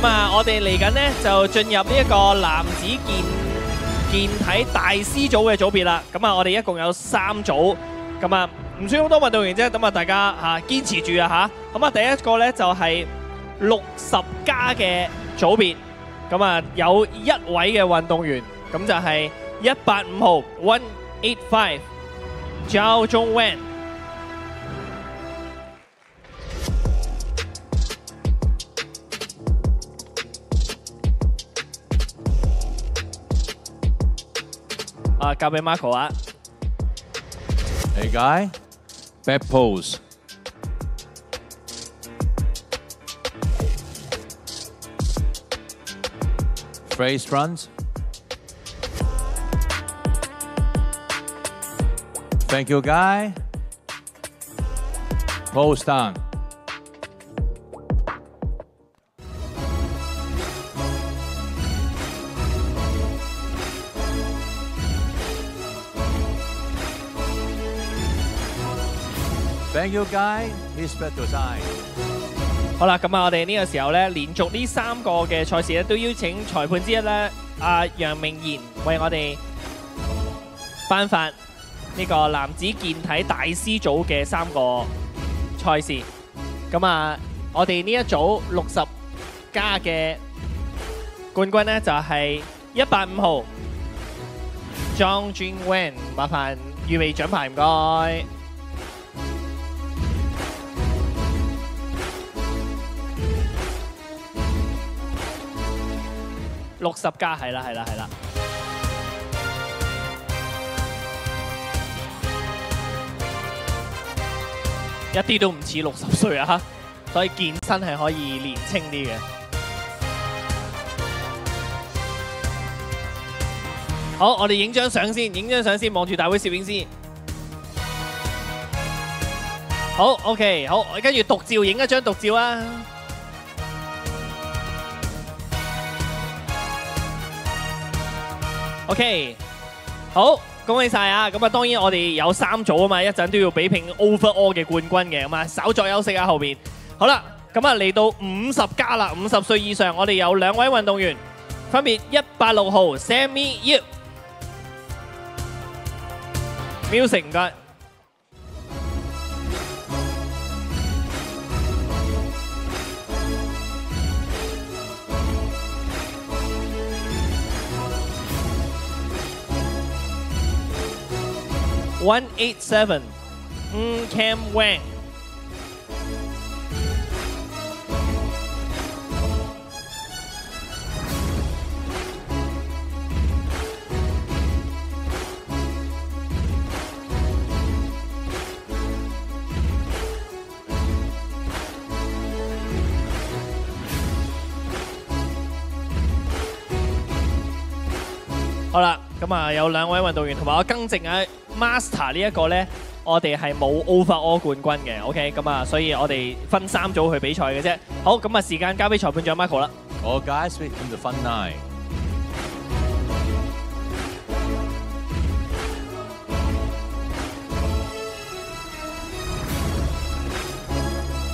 咁啊，我哋嚟緊呢就進入呢一個男子健體大師組嘅組別啦。咁啊，我哋一共有3組，咁啊唔算好多運動員啫。咁啊，大家堅持住啊嚇。咁啊，第一個呢就係60加嘅組別，咁啊有1位嘅運動員，咁就係185號185 Zhao Zhongwen。交俾 Marco 啊。Hey guy, back pose. Face front. Thank you, guy. Pose down. Thank you, guy. He's back to side. 好啦，咁啊，我哋呢個時候咧，連續呢3個嘅賽事咧，都邀請裁判之一咧，楊明賢為我哋頒發呢個男子健體大師組嘅3個賽事。咁啊，我哋呢一組60加嘅冠軍咧，就係185號 Zhao Zhongwen， 麻煩預備獎牌，唔該。60加係啦，一啲都唔似60歲啊，所以健身係可以年輕啲嘅。好，我哋影張相先，望住大會攝影師。好 ，OK， 好，跟住獨照，影一張獨照啊！OK， 好，恭喜晒啊！咁啊，當然我哋有3組啊嘛，一陣都要比拼 overall 嘅冠軍嘅，咁啊，稍作休息啊後邊。好啦，咁啊嚟到50加啦，50歲以上，我哋有2位運動員，分別186號 Sammy Yip。Music 唔該。187 Cam Wang。好啦，咁啊有2位運動員，同埋我更正啊 ，Master 呢一個咧，我哋係冇 overall 冠軍嘅 ，OK， 咁啊，所以我哋分3組去比賽嘅啫。好，咁啊時間交俾裁判長 Michael 啦。All guys, wait in the front line.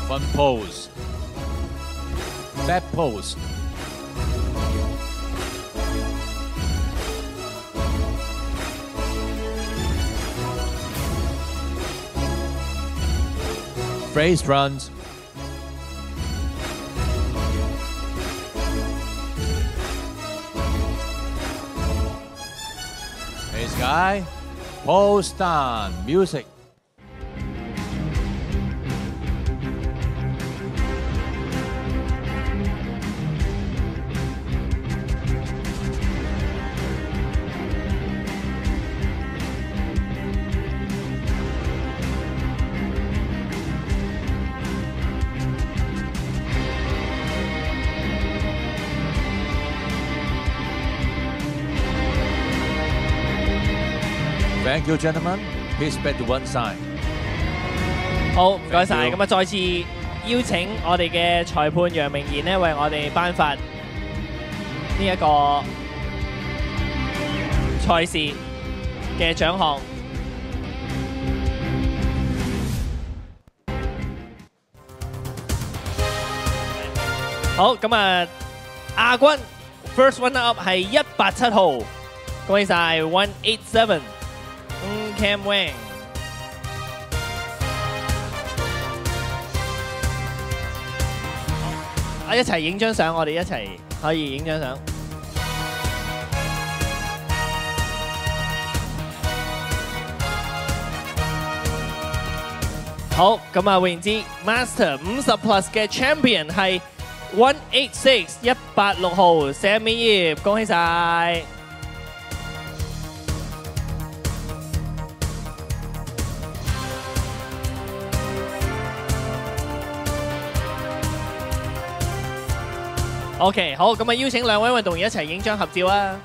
Front pose. Back pose. Face front. Face guy. Pose down. Music. Thank you, gentlemen. Please back to one side. 好，唔該晒。咁啊，再次邀請我哋嘅裁判楊明賢咧，為我哋頒發呢一個賽事嘅獎項。好，咁啊，亞軍 First Runner Up 係187號，恭喜晒187 Cam Wang。一齊影張相，我哋一齊可以影張相。好，咁啊，換言之 ，Master 50 Plus 嘅 Champion 係186 186號石美葉，恭喜晒！OK， 好，咁啊，邀請兩位運動員一齊影張合照啊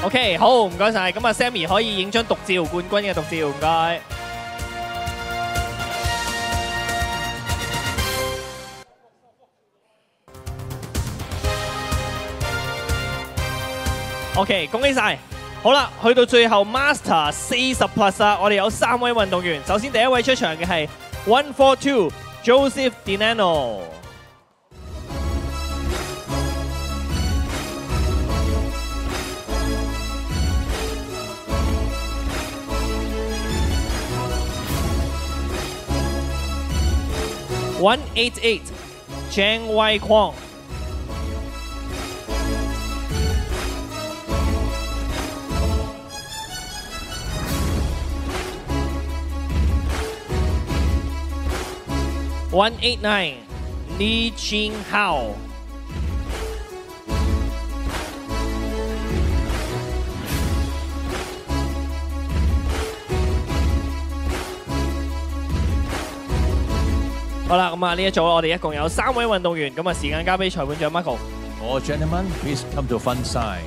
！OK， 好，唔該晒。咁啊 ，Sammy 可以影張獨照，冠軍嘅獨照，唔該。OK， 恭喜晒。好啦，去到最後 Master 40 Plus 啦，我哋有3位運動員。首先第一位出場嘅係142 Joseph Dinano。188 Zhang Wei Kwong。189 Li Jinghao。好啦，咁啊呢一組我哋一共有3位運動員，咁啊時間交俾裁判長 Michael。All gentlemen, please come to front side.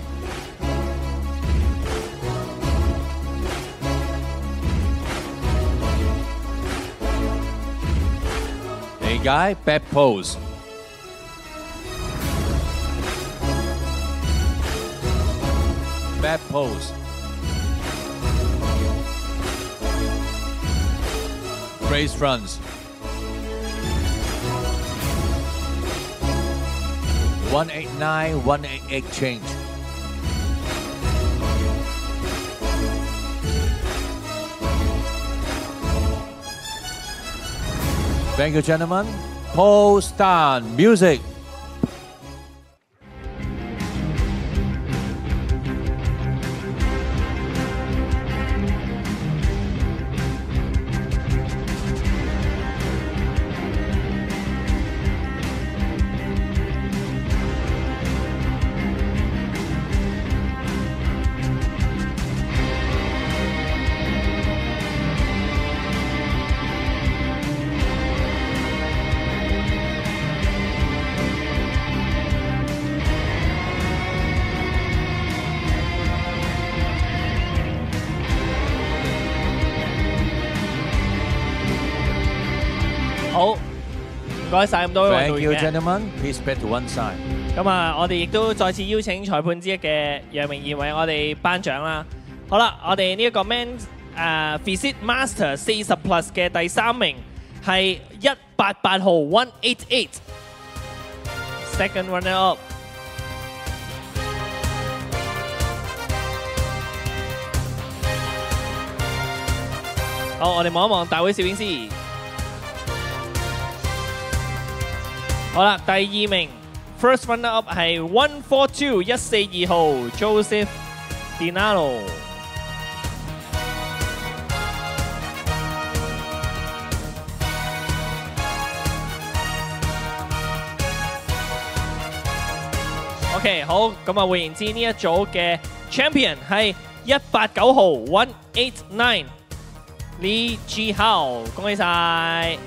A guy, back pose. Back pose. Raise fronts. 189, 188 change. Thank you, gentlemen. Pose down. Music.好，唔該晒咁多位運 Thank 動 you, 員嘅。 gentlemen. Please back to one side. 咁啊，我哋亦都再次邀請裁判之一嘅楊明賢為我哋頒獎啦。好啦，我哋呢一個 Man Physique Master 40 Plus 嘅第3名係188號188 Second Runner Up。好，我哋望一望大會攝影師。好啦，第2名 First Runner Up 係142 142號 Joseph Dinano。OK， 好，咁啊，換言之呢一組嘅 Champion 係189號189 Li Jinghao，恭喜晒！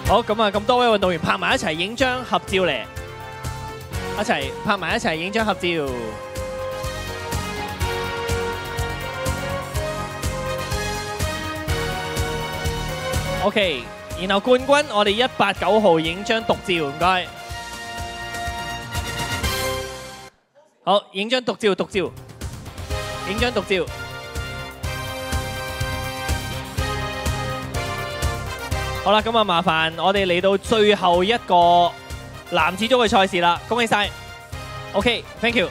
好，咁啊，咁多位運動員拍埋一齊影張合照嚟，一齊拍埋一齊影張合照。OK， 然後冠軍我哋189號影張獨照，唔該。好，影張獨照，影張獨照。好啦，咁啊麻煩我哋嚟到最後一個男子組嘅賽事啦，恭喜晒。OK，thank you。